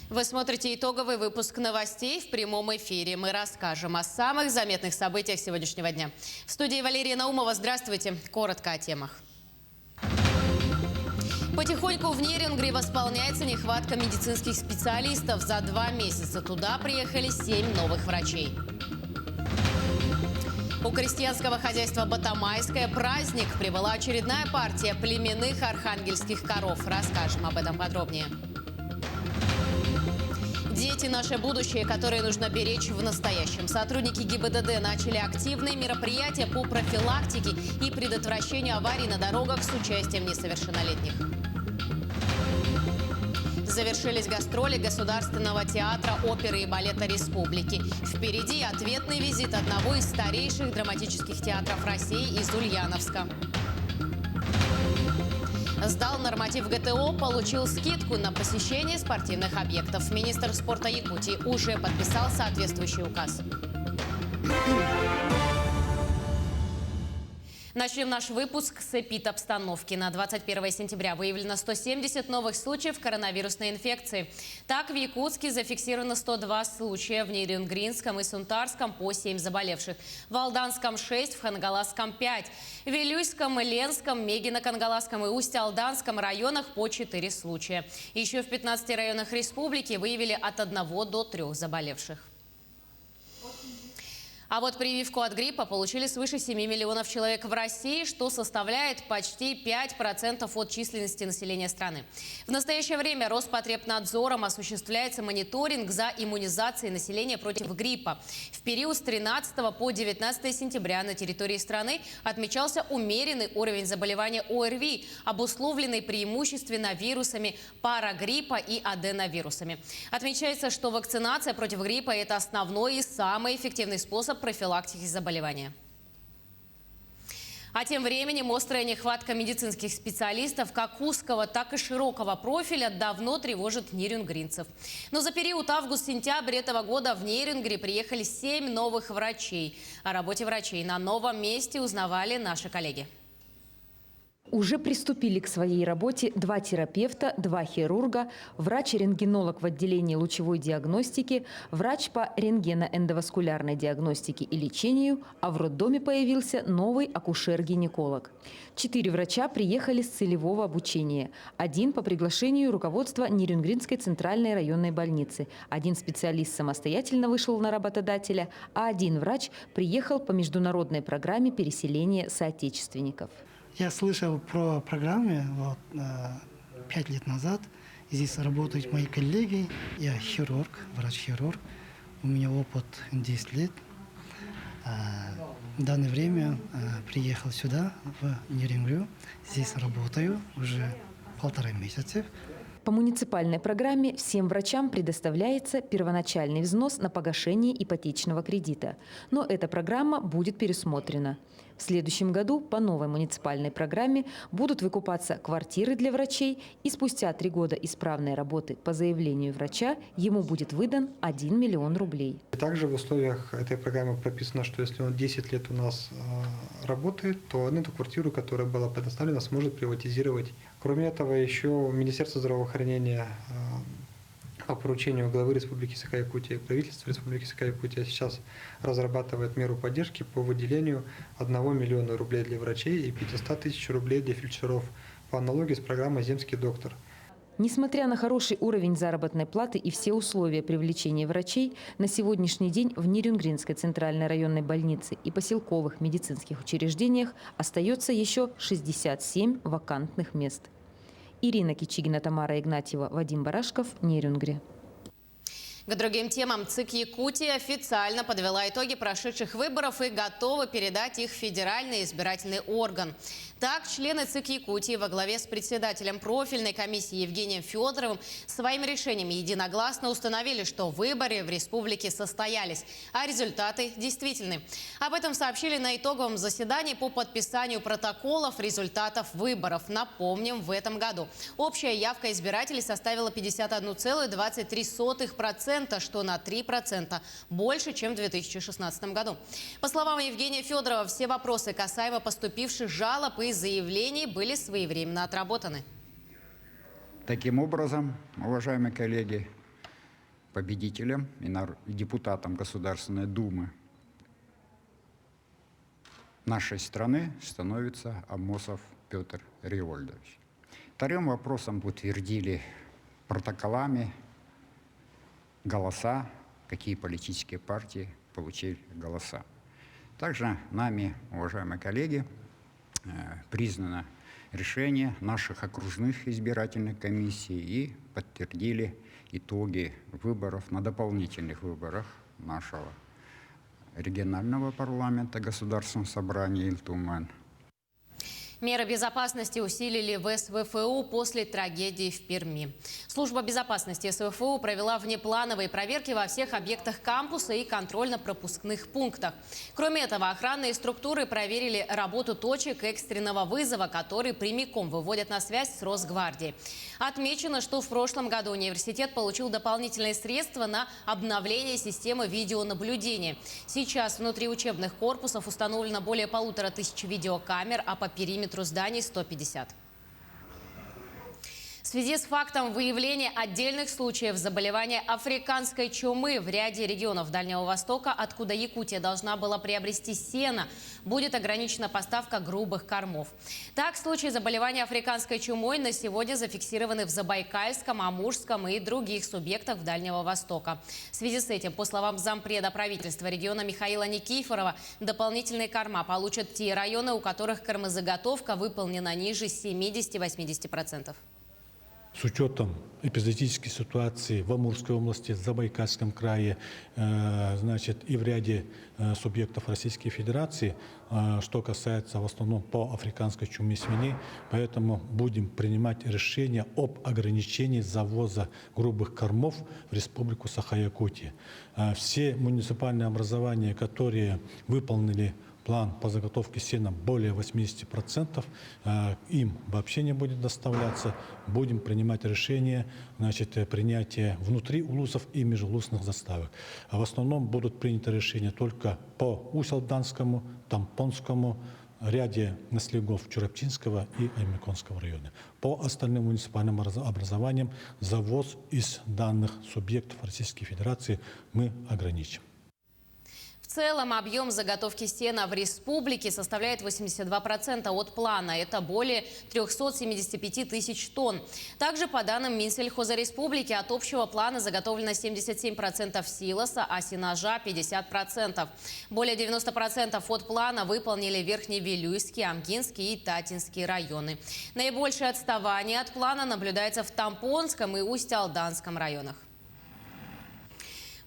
Вы смотрите итоговый выпуск новостей в прямом эфире. Мы расскажем о самых заметных событиях сегодняшнего дня. В студии Валерия Наумова. Здравствуйте. Коротко о темах. Потихоньку в Нерюнгри восполняется нехватка медицинских специалистов. За 2 месяца туда приехали 7 новых врачей. У крестьянского хозяйства «Батамайское» праздник. Прибыла очередная партия племенных архангельских коров. Расскажем об этом подробнее. Дети – наше будущее, которое нужно беречь в настоящем. Сотрудники ГИБДД начали активные мероприятия по профилактике и предотвращению аварий на дорогах с участием несовершеннолетних. Завершились гастроли Государственного театра оперы и балета Республики. Впереди ответный визит одного из старейших драматических театров России из Ульяновска. Сдал норматив ГТО, получил скидку на посещение спортивных объектов. Министр спорта Якутии уже подписал соответствующий указ. Начнем наш выпуск с эпидобстановки. На 21 сентября выявлено 170 новых случаев коронавирусной инфекции. Так, в Якутске зафиксировано 102 случая, в Нерюнгринском и Сунтарском по 7 заболевших, в Алданском 6, в Хангаласском 5, в Вилюйском, Ленском, Мегино-Кангаласском и Усть-Алданском районах по 4 случая. Еще в 15 районах республики выявили от 1 до 3 заболевших. А вот прививку от гриппа получили свыше 7 миллионов человек в России, что составляет почти 5% от численности населения страны. В настоящее время Роспотребнадзором осуществляется мониторинг за иммунизацией населения против гриппа. В период с 13 по 19 сентября на территории страны отмечался умеренный уровень заболевания ОРВИ, обусловленный преимущественно вирусами парагриппа и аденовирусами. Отмечается, что вакцинация против гриппа – это основной и самый эффективный способ профилактики заболевания. А тем временем острая нехватка медицинских специалистов как узкого, так и широкого профиля давно тревожит нерюнгринцев. Но за период август-сентябрь этого года в Нерюнгри приехали 7 новых врачей. О работе врачей на новом месте узнавали наши коллеги. Уже приступили к своей работе 2 терапевта, 2 хирурга, врач-рентгенолог в отделении лучевой диагностики, врач по рентгено-эндоваскулярной диагностике и лечению, а в роддоме появился новый акушер-гинеколог. 4 врача приехали с целевого обучения. 1 по приглашению руководства Нерюнгринской центральной районной больницы. 1 специалист самостоятельно вышел на работодателя, а 1 врач приехал по международной программе переселения соотечественников. Я слышал про программу 5 лет назад. Здесь работают мои коллеги. Я хирург, врач-хирург. У меня опыт 10 лет. В данное время приехал сюда, в Нерюнгрю. Здесь работаю уже 1,5 месяца. По муниципальной программе всем врачам предоставляется первоначальный взнос на погашение ипотечного кредита. Но эта программа будет пересмотрена. В следующем году по новой муниципальной программе будут выкупаться квартиры для врачей, и спустя 3 года исправной работы по заявлению врача ему будет выдан 1 миллион рублей. Также в условиях этой программы прописано, что если он 10 лет у нас работает, то он эту квартиру, которая была предоставлена, сможет приватизировать. Кроме этого, еще Министерство здравоохранения по поручению главы Республики Саха-Якутия и правительства Республики Саха-Якутия сейчас разрабатывает меру поддержки по выделению 1 миллиона рублей для врачей и 500 тысяч рублей для фельдшеров по аналогии с программой «Земский доктор». Несмотря на хороший уровень заработной платы и все условия привлечения врачей, на сегодняшний день в Нерюнгринской центральной районной больнице и поселковых медицинских учреждениях остается еще 67 вакантных мест. Ирина Кичигина, Тамара Игнатьева, Вадим Барашков, Нерюнгри. К другим темам. ЦИК Якутии официально подвела итоги прошедших выборов и готова передать их в Федеральный избирательный орган. Так, члены ЦИК Якутии во главе с председателем профильной комиссии Евгением Федоровым своим решением единогласно установили, что выборы в республике состоялись, а результаты действительны. Об этом сообщили на итоговом заседании по подписанию протоколов результатов выборов. Напомним, в этом году общая явка избирателей составила 51,23%, что на 3% больше, чем в 2016 году. По словам Евгения Федорова, все вопросы касаемо поступивших жалоб и заявлений были своевременно отработаны. Таким образом, уважаемые коллеги, победителем и депутатом Государственной Думы нашей страны становится Аммосов Петр Револьдович. Вторым вопросом утвердили протоколами голоса, какие политические партии получили голоса. Также нами, уважаемые коллеги, признано решение наших окружных избирательных комиссий и подтвердили итоги выборов на дополнительных выборах нашего регионального парламента Государственного собрания Илтумен. Меры безопасности усилили в СВФУ после трагедии в Перми. Служба безопасности СВФУ провела внеплановые проверки во всех объектах кампуса и контрольно-пропускных пунктах. Кроме этого, охранные структуры проверили работу точек экстренного вызова, которые прямиком выводят на связь с Росгвардией. Отмечено, что в прошлом году университет получил дополнительные средства на обновление системы видеонаблюдения. Сейчас внутри учебных корпусов установлено более 1500 видеокамер, а по периметру зданий 150. В связи с фактом выявления отдельных случаев заболевания африканской чумы в ряде регионов Дальнего Востока, откуда Якутия должна была приобрести сено, будет ограничена поставка грубых кормов. Так, случаи заболевания африканской чумой на сегодня зафиксированы в Забайкальском, Амурском и других субъектах Дальнего Востока. В связи с этим, по словам зампреда правительства региона Михаила Никифорова, дополнительные корма получат те районы, у которых кормозаготовка выполнена ниже 70-80%. С учетом эпизодической ситуации в Амурской области, в Забайкальском крае, и в ряде субъектов Российской Федерации, что касается в основном по африканской чуме свиней, поэтому будем принимать решение об ограничении завоза грубых кормов в Республику Саха-Якутия. Все муниципальные образования, которые выполнили план по заготовке сена более 80%, им вообще не будет доставляться. Будем принимать решение принятия внутри улусов и межулусных заставок. А в основном будут приняты решения только по Усть-Алданскому, Тампонскому, ряде наследников Чурапчинского и Аймеконского района. По остальным муниципальным образованиям завоз из данных субъектов Российской Федерации мы ограничим. В целом объем заготовки сена в республике составляет 82% от плана. Это более 375 тысяч тонн. Также по данным Минсельхоза Республики от общего плана заготовлено 77% силоса, а сенажа 50%. Более 90% от плана выполнили Верхневилюйский, Амгинский и Татинский районы. Наибольшее отставание от плана наблюдается в Тампонском и Усть-Алданском районах.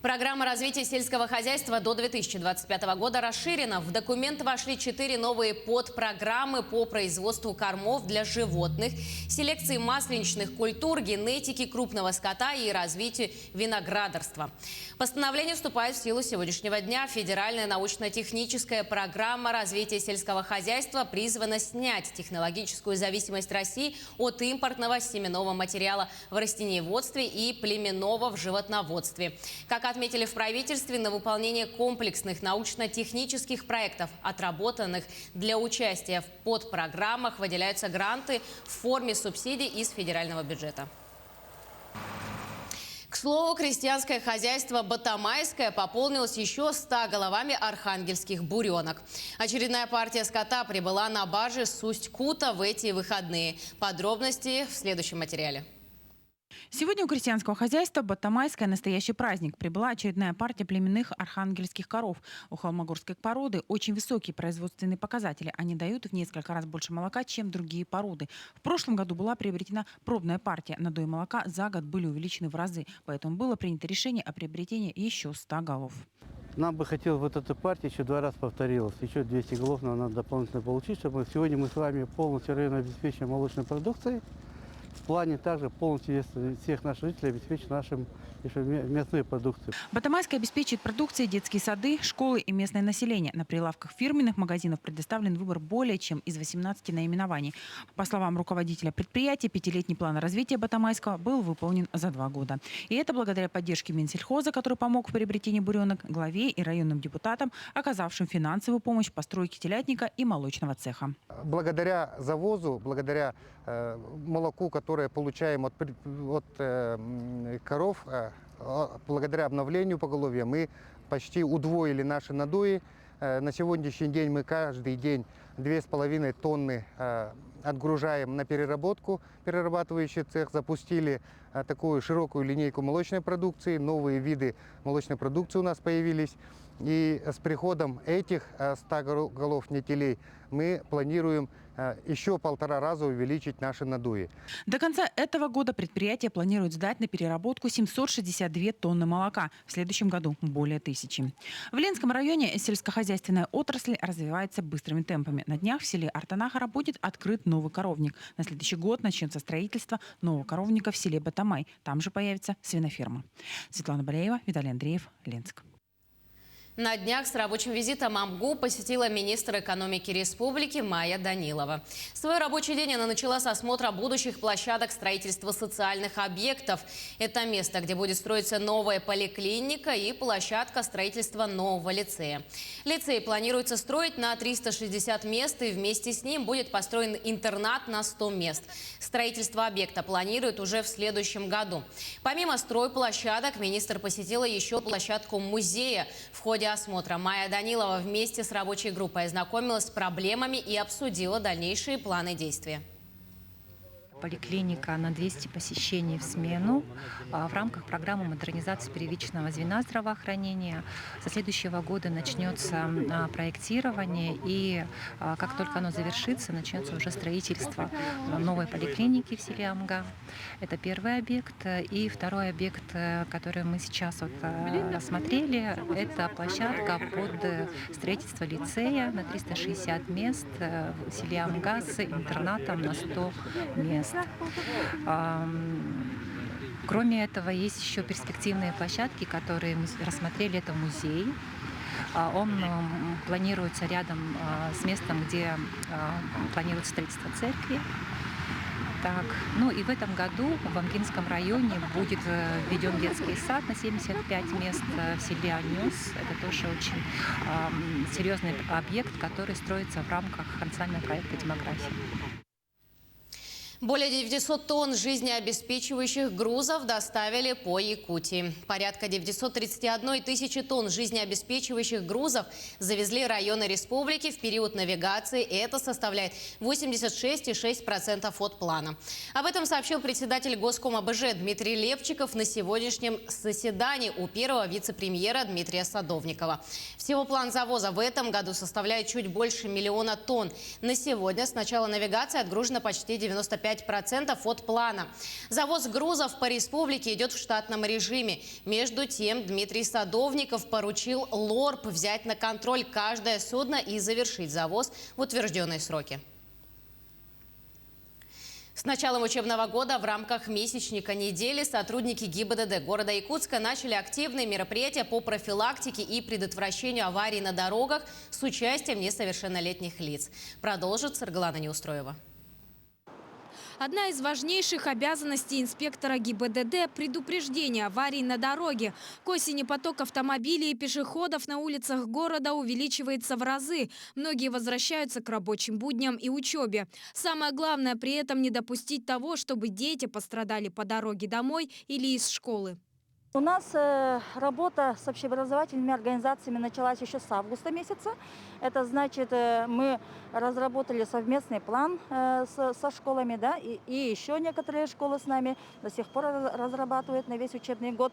Программа развития сельского хозяйства до 2025 года расширена. В документ вошли 4 новые подпрограммы по производству кормов для животных, селекции масленичных культур, генетики крупного скота и развитию виноградарства. Постановление вступает в силу с сегодняшнего дня. Федеральная научно-техническая программа развития сельского хозяйства призвана снять технологическую зависимость России от импортного семенного материала в растениеводстве и племенного в животноводстве. Как отметили в правительстве, на выполнение комплексных научно-технических проектов, отработанных для участия в подпрограммах, выделяются гранты в форме субсидий из федерального бюджета. К слову, крестьянское хозяйство Батамайское пополнилось еще 100 головами архангельских буренок. Очередная партия скота прибыла на барже с Усть-Кута в эти выходные. Подробности в следующем материале. Сегодня у крестьянского хозяйства Батамайское настоящий праздник. Прибыла очередная партия племенных архангельских коров. У холмогорской породы очень высокие производственные показатели. Они дают в несколько раз больше молока, чем другие породы. В прошлом году была приобретена пробная партия. Надои молока за год были увеличены в разы. Поэтому было принято решение о приобретении еще 100 голов. Нам бы хотелось вот эта партия еще 2 раза повторилась. Еще 200 голов нам надо дополнительно получить, чтобы сегодня мы с вами полностью район обеспечим молочной продукцией. В плане также полностью всех наших жителей обеспечить нашим мясной продукцией. Батамайское обеспечит продукцией детские сады, школы и местное население. На прилавках фирменных магазинов предоставлен выбор более чем из 18 наименований. По словам руководителя предприятия, 5-летний план развития Батамайского был выполнен за 2 года. И это благодаря поддержке Минсельхоза, который помог в приобретении буренок, главе и районным депутатам, оказавшим финансовую помощь в постройке телятника и молочного цеха. Благодаря завозу, благодаря молоку, которое получаем от коров, благодаря обновлению поголовья мы почти удвоили наши надои. На сегодняшний день мы каждый день 2,5 тонны отгружаем на переработку. Перерабатывающий цех запустили такую широкую линейку молочной продукции. Новые виды молочной продукции у нас появились. И с приходом этих 100 голов нетелей мы планируем еще 1,5 раза увеличить наши надои. До конца этого года предприятие планирует сдать на переработку 762 тонны молока. В следующем году более 1000. В Ленском районе сельскохозяйственная отрасль развивается быстрыми темпами. На днях в селе Артанахара будет открыт новый коровник. На следующий год начнется строительство нового коровника в селе Батамай. Там же появится свиноферма. Светлана Балеева, Виталий Андреев, Ленск. На днях с рабочим визитом АМГУ посетила министр экономики республики Майя Данилова. Свой рабочий день она начала с осмотра будущих площадок строительства социальных объектов. Это место, где будет строиться новая поликлиника и площадка строительства нового лицея. Лицей планируется строить на 360 мест, и вместе с ним будет построен интернат на 100 мест. Строительство объекта планируют уже в следующем году. Помимо стройплощадок, министр посетила еще площадку музея. В ходе осмотра Майя Данилова вместе с рабочей группой ознакомилась с проблемами и обсудила дальнейшие планы действия. Поликлиника на 200 посещений в смену в рамках программы модернизации первичного звена здравоохранения. Со следующего года начнется проектирование, и как только оно завершится, начнется уже строительство новой поликлиники в селе Амга. Это первый объект. И второй объект, который мы сейчас рассмотрели, это площадка под строительство лицея на 360 мест в селе Амга с интернатом на 100 мест. Кроме этого, есть еще перспективные площадки, которые мы рассмотрели. Это музей. Он планируется рядом с местом, где планируется строительство церкви. Так, ну и в этом году в Амгинском районе будет введен детский сад на 75 мест в селе Анюс. Это тоже очень серьезный объект, который строится в рамках национального проекта демографии. Более 900 тонн жизнеобеспечивающих грузов доставили по Якутии. Порядка 931 тысячи тонн жизнеобеспечивающих грузов завезли районы республики в период навигации. Это составляет 86,6% от плана. Об этом сообщил председатель Госкома БЖ Дмитрий Левчиков на сегодняшнем заседании у первого вице-премьера Дмитрия Садовникова. Всего план завоза в этом году составляет чуть больше 1 миллиона тонн. На сегодня с начала навигации отгружено почти 95% от плана. Завоз грузов по республике идет в штатном режиме. Между тем, Дмитрий Садовников поручил ЛОРП взять на контроль каждое судно и завершить завоз в утвержденные сроки. С началом учебного года в рамках месячника недели сотрудники ГИБДД города Якутска начали активные мероприятия по профилактике и предотвращению аварий на дорогах с участием несовершеннолетних лиц. Продолжит Саргалана Неустроева. Одна из важнейших обязанностей инспектора ГИБДД – предупреждение аварий на дороге. К осени поток автомобилей и пешеходов на улицах города увеличивается в разы. Многие возвращаются к рабочим будням и учебе. Самое главное при этом не допустить того, чтобы дети пострадали по дороге домой или из школы. У нас работа с общеобразовательными организациями началась еще с августа месяца. Это значит, мы разработали совместный план со школами, да, и еще некоторые школы с нами до сих пор разрабатывают на весь учебный год.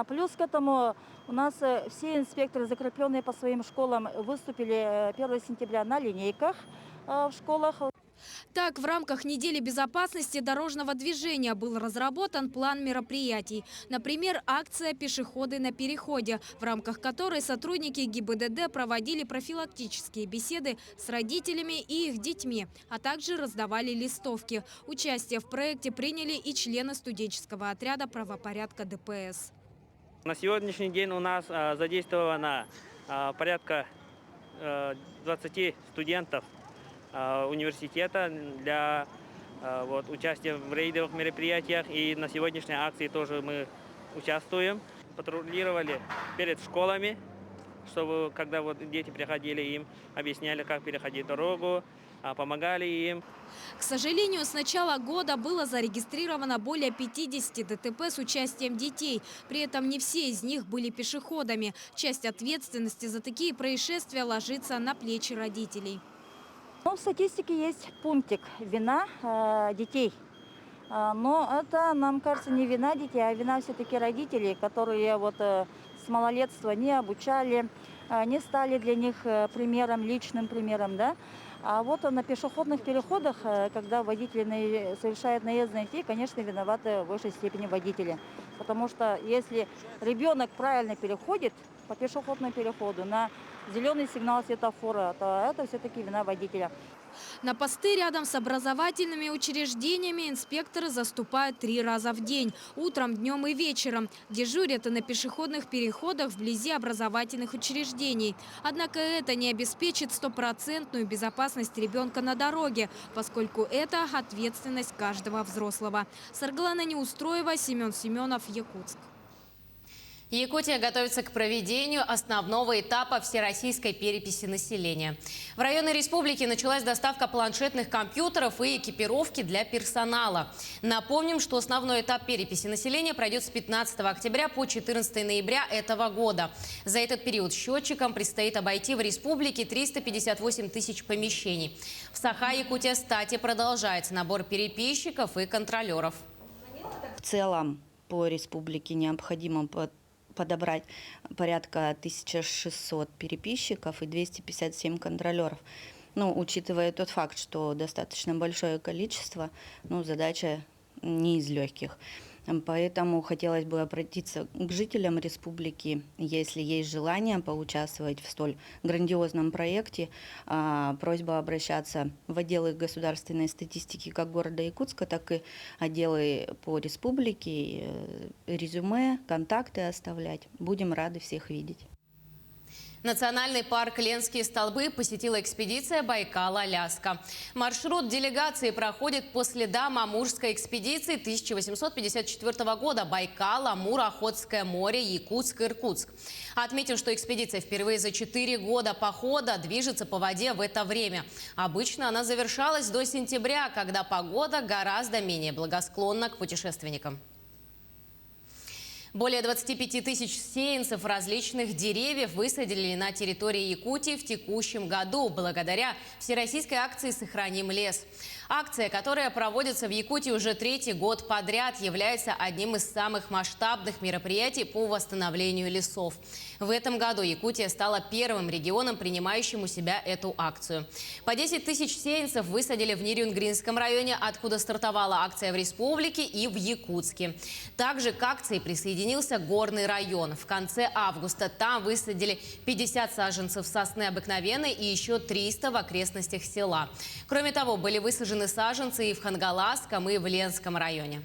Плюс к этому у нас все инспекторы, закрепленные по своим школам, выступили 1 сентября на линейках в школах. Так, в рамках недели безопасности дорожного движения был разработан план мероприятий. Например, акция «Пешеходы на переходе», в рамках которой сотрудники ГИБДД проводили профилактические беседы с родителями и их детьми, а также раздавали листовки. Участие в проекте приняли и члены студенческого отряда правопорядка ДПС. На сегодняшний день у нас задействовано порядка 20 студентов университета для участия в рейдовых мероприятиях. И на сегодняшней акции тоже мы участвуем. Патрулировали перед школами, чтобы когда дети приходили, им объясняли, как переходить дорогу. помогали им. К сожалению, с начала года было зарегистрировано более 50 ДТП с участием детей. При этом не все из них были пешеходами. Часть ответственности за такие происшествия ложится на плечи родителей. В статистике есть пунктик «Вина детей». Но это, нам кажется, не вина детей, а вина все-таки родителей, которые с малолетства не обучали, не стали для них примером, личным примером, да. А на пешеходных переходах, когда водители совершают наезд на детей, конечно, виноваты в большей степени водители. Потому что если ребенок правильно переходит по пешеходному переходу на зеленый сигнал светофора, то это все-таки вина водителя. На посты рядом с образовательными учреждениями инспекторы заступают 3 раза в день – утром, днем и вечером. Дежурят и на пешеходных переходах вблизи образовательных учреждений. Однако это не обеспечит стопроцентную безопасность ребенка на дороге, поскольку это ответственность каждого взрослого. Саргалана Неустроева, Семен Семенов, Якутск. Якутия готовится к проведению основного этапа всероссийской переписи населения. В районной республике началась доставка планшетных компьютеров и экипировки для персонала. Напомним, что основной этап переписи населения пройдет с 15 октября по 14 ноября этого года. За этот период счетчикам предстоит обойти в республике 358 тысяч помещений. В Саха-Якутия стате продолжается набор переписчиков и контролеров. В целом по республике необходимо подобрать порядка 1600 переписчиков и 257 контролеров. Учитывая тот факт, что достаточно большое количество, задача не из легких. Поэтому хотелось бы обратиться к жителям республики, если есть желание поучаствовать в столь грандиозном проекте, просьба обращаться в отделы государственной статистики как города Якутска, так и отделы по республике, резюме, контакты оставлять. Будем рады всех видеть. Национальный парк Ленские столбы посетила экспедиция Байкал-Аляска. Маршрут делегации проходит по следам Амурской экспедиции 1854 года Байкал, Амур, Охотское море, Якутск, Иркутск. Отметим, что экспедиция впервые за 4 года похода движется по воде в это время. Обычно она завершалась до сентября, когда погода гораздо менее благосклонна к путешественникам. Более 25 тысяч сеянцев различных деревьев высадили на территории Якутии в текущем году благодаря всероссийской акции «Сохраним лес». Акция, которая проводится в Якутии уже 3-й год подряд, является одним из самых масштабных мероприятий по восстановлению лесов. В этом году Якутия стала первым регионом, принимающим у себя эту акцию. По 10 тысяч сеянцев высадили в Нерюнгринском районе, откуда стартовала акция в республике, и в Якутске. Также к акции присоединился Горный район. В конце августа там высадили 50 саженцев сосны обыкновенной и еще 300 в окрестностях села. Кроме того, были высажены саженцы и в Хангаласском, и в Ленском районе.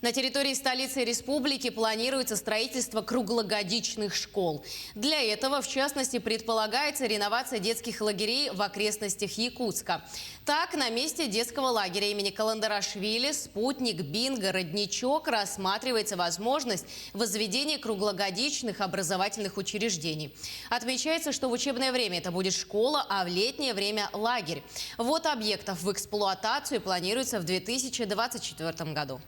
На территории столицы республики планируется строительство круглогодичных школ. Для этого, в частности, предполагается реновация детских лагерей в окрестностях Якутска. Так, на месте детского лагеря имени Каландарашвили, Спутник, Бинго, Родничок рассматривается возможность возведения круглогодичных образовательных учреждений. Отмечается, что в учебное время это будет школа, а в летнее время – лагерь. Вот объектов в эксплуатацию планируется в 2024 году.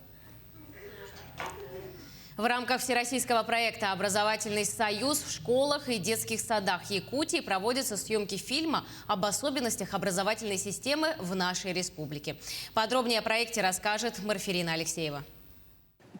В рамках всероссийского проекта «Образовательный союз» в школах и детских садах Якутии проводятся съемки фильма об особенностях образовательной системы в нашей республике. Подробнее о проекте расскажет Марферина Алексеева.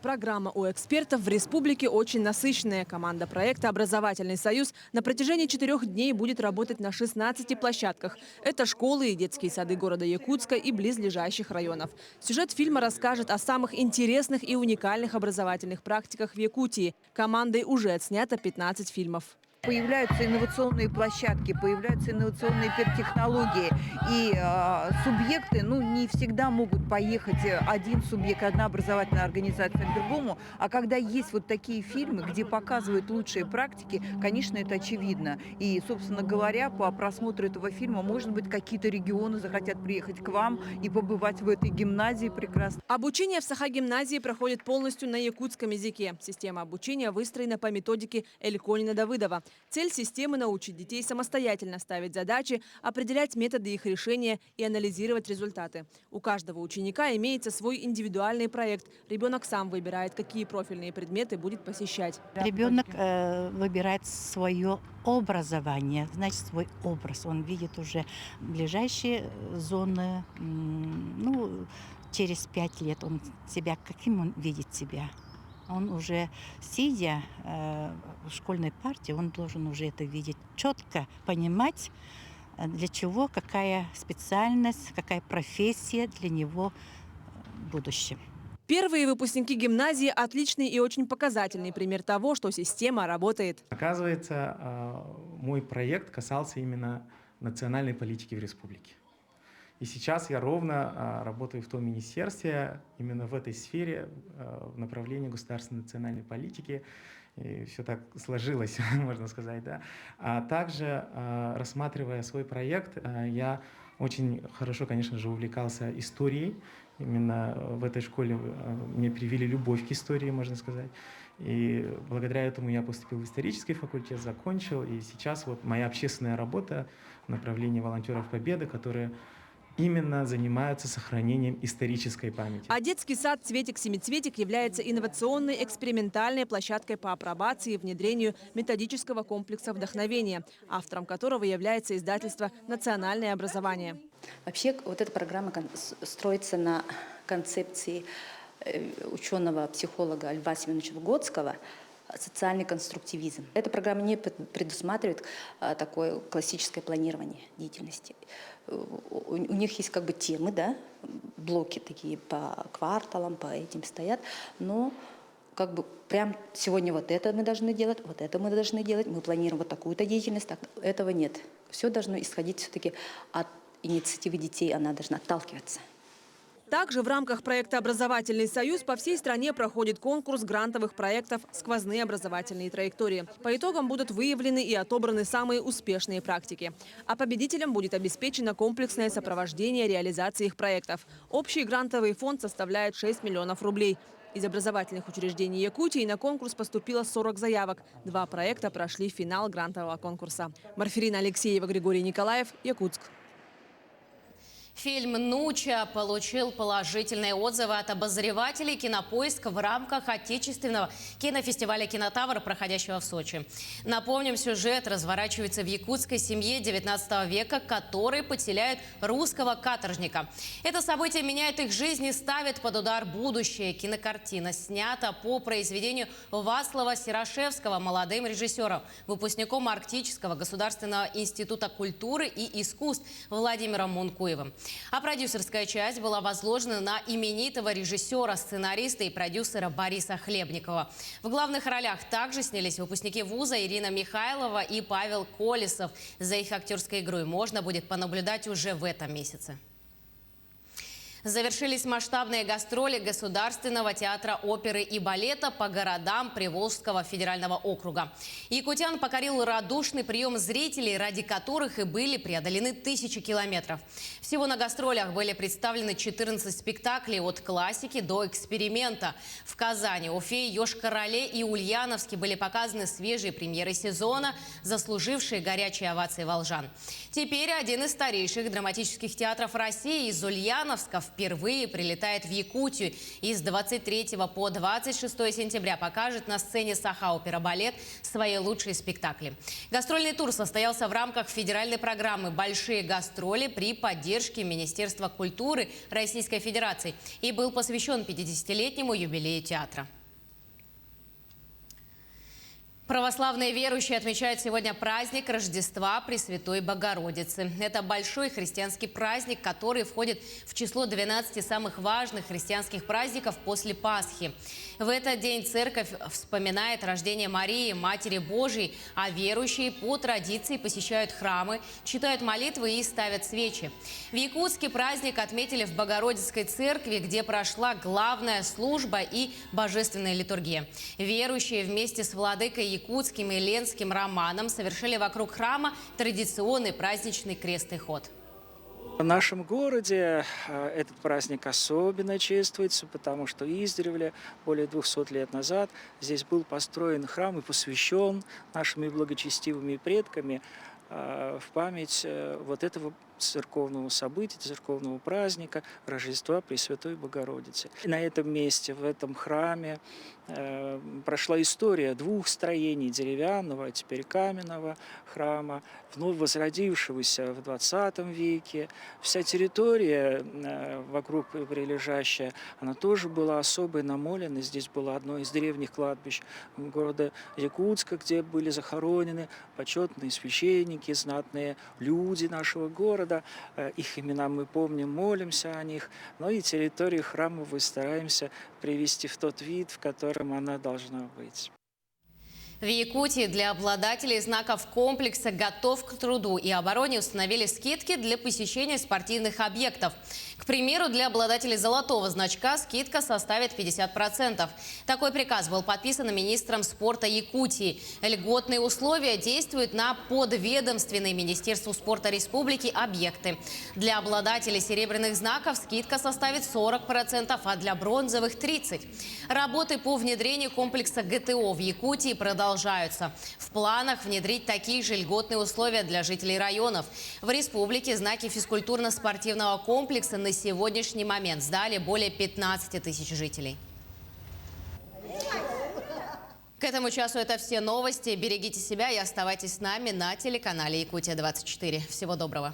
Программа у экспертов в республике очень насыщенная. Команда проекта «Образовательный союз» на протяжении 4 дней будет работать на 16 площадках. Это школы и детские сады города Якутска и близлежащих районов. Сюжет фильма расскажет о самых интересных и уникальных образовательных практиках в Якутии. Командой уже отснято 15 фильмов. Появляются инновационные площадки, появляются инновационные технологии. И субъекты не всегда могут поехать один субъект, одна образовательная организация к другому. А когда есть вот такие фильмы, где показывают лучшие практики, конечно, это очевидно. И, собственно говоря, по просмотру этого фильма, может быть, какие-то регионы захотят приехать к вам и побывать в этой гимназии прекрасно. Обучение в Саха-гимназии проходит полностью на якутском языке. Система обучения выстроена по методике Эльконина-Давыдова. Цель системы – научить детей самостоятельно ставить задачи, определять методы их решения и анализировать результаты. У каждого ученика имеется свой индивидуальный проект. Ребенок сам выбирает, какие профильные предметы будет посещать. Ребенок выбирает свое образование, значит, свой образ. Он видит уже ближайшие зоны. Ну, через 5 лет он себя, каким он видит себя. Он уже, сидя в школьной парте, он должен уже это видеть, четко понимать, для чего, какая специальность, какая профессия для него в будущем. Первые выпускники гимназии – отличный и очень показательный пример того, что система работает. Оказывается, мой проект касался именно национальной политики в республике. И сейчас я ровно работаю в том министерстве, именно в этой сфере, в направлении государственной национальной политики. И все так сложилось, можно сказать, да. А также, рассматривая свой проект, я очень хорошо, конечно же, увлекался историей. Именно в этой школе мне привили любовь к истории, можно сказать. И благодаря этому я поступил в исторический факультет, закончил. И сейчас вот моя общественная работа в направлении волонтеров Победы, которые именно занимаются сохранением исторической памяти. А детский сад «Цветик-семицветик» является инновационной экспериментальной площадкой по апробации и внедрению методического комплекса вдохновения, автором которого является издательство «Национальное образование». Вообще вот эта программа строится на концепции ученого-психолога Льва Семеновича Выгодского «Социальный конструктивизм». Эта программа не предусматривает такое классическое планирование деятельности. У них есть как бы темы, да, блоки такие по кварталам, по этим стоят, но как бы прям сегодня вот это мы должны делать, вот это мы должны делать, мы планируем вот такую-то деятельность, так, этого нет. Все должно исходить все-таки от инициативы детей, она должна отталкиваться. Также в рамках проекта «Образовательный союз» по всей стране проходит конкурс грантовых проектов «Сквозные образовательные траектории». По итогам будут выявлены и отобраны самые успешные практики. А победителям будет обеспечено комплексное сопровождение реализации их проектов. Общий грантовый фонд составляет 6 миллионов рублей. Из образовательных учреждений Якутии на конкурс поступило 40 заявок. 2 проекта прошли финал грантового конкурса. Марферина Алексеева, Григорий Николаев, Якутск. Фильм «Нуча» получил положительные отзывы от обозревателей «Кинопоиск» в рамках отечественного кинофестиваля «Кинотавр», проходящего в Сочи. Напомним, сюжет разворачивается в якутской семье 19 века, которые подселяют русского каторжника. Это событие меняет их жизнь и ставит под удар будущее. Кинокартина снята по произведению Вацлава Серашевского молодым режиссером, выпускником Арктического государственного института культуры и искусств Владимиром Мункуевым. А продюсерская часть была возложена на именитого режиссера, сценариста и продюсера Бориса Хлебникова. В главных ролях также снялись выпускники вуза Ирина Михайлова и Павел Колесов. За их актерской игрой можно будет понаблюдать уже в этом месяце. Завершились масштабные гастроли Государственного театра оперы и балета по городам Приволжского федерального округа. Якутян покорил радушный прием зрителей, ради которых и были преодолены тысячи километров. Всего на гастролях были представлены 14 спектаклей от классики до эксперимента. В Казани, Уфе, Йошкар-Оле и Ульяновске были показаны свежие премьеры сезона, заслужившие горячие овации волжан. Теперь один из старейших драматических театров России из Ульяновска впервые прилетает в Якутию и с 23 по 26 сентября покажет на сцене Саха-опера-балет свои лучшие спектакли. Гастрольный тур состоялся в рамках федеральной программы «Большие гастроли» при поддержке Министерства культуры Российской Федерации и был посвящен 50-летнему юбилею театра. Православные верующие отмечают сегодня праздник Рождества Пресвятой Богородицы. Это большой христианский праздник, который входит в число 12 самых важных христианских праздников после Пасхи. В этот день церковь вспоминает рождение Марии, Матери Божией, а верующие по традиции посещают храмы, читают молитвы и ставят свечи. В Якутске праздник отметили в Богородицкой церкви, где прошла главная служба и божественная литургия. Верующие вместе с владыкой Якутским и Ленским Романом совершили вокруг храма традиционный праздничный крестный ход. В нашем городе этот праздник особенно чествуется, потому что издревле, более 200 лет назад, здесь был построен храм и посвящен нашими благочестивыми предками в память вот этого церковного события, церковного праздника Рождества Пресвятой Богородицы. И на этом месте, в этом храме, прошла история 2 строений: деревянного, а теперь каменного храма, вновь возродившегося в 20 веке. Вся территория вокруг прилежащая, она тоже была особой намолена. Здесь было одно из древних кладбищ города Якутска, где были захоронены почетные священники, знатные люди нашего города. Их имена мы помним, молимся о них. Но и территорию храмовую стараемся привести в тот вид, в котором она должна быть. В Якутии для обладателей знаков комплекса «Готов к труду и обороне» установили скидки для посещения спортивных объектов. К примеру, для обладателей золотого значка скидка составит 50%. Такой приказ был подписан министром спорта Якутии. Льготные условия действуют на подведомственные Министерству спорта республики объекты. Для обладателей серебряных знаков скидка составит 40%, а для бронзовых – 30%. Работы по внедрению комплекса ГТО в Якутии продолжаются. В планах внедрить такие же льготные условия для жителей районов. В республике знаки физкультурно-спортивного комплекса на сегодняшний момент сдали более 15 тысяч жителей. К этому часу это все новости. Берегите себя и оставайтесь с нами на телеканале Якутия-24. Всего доброго.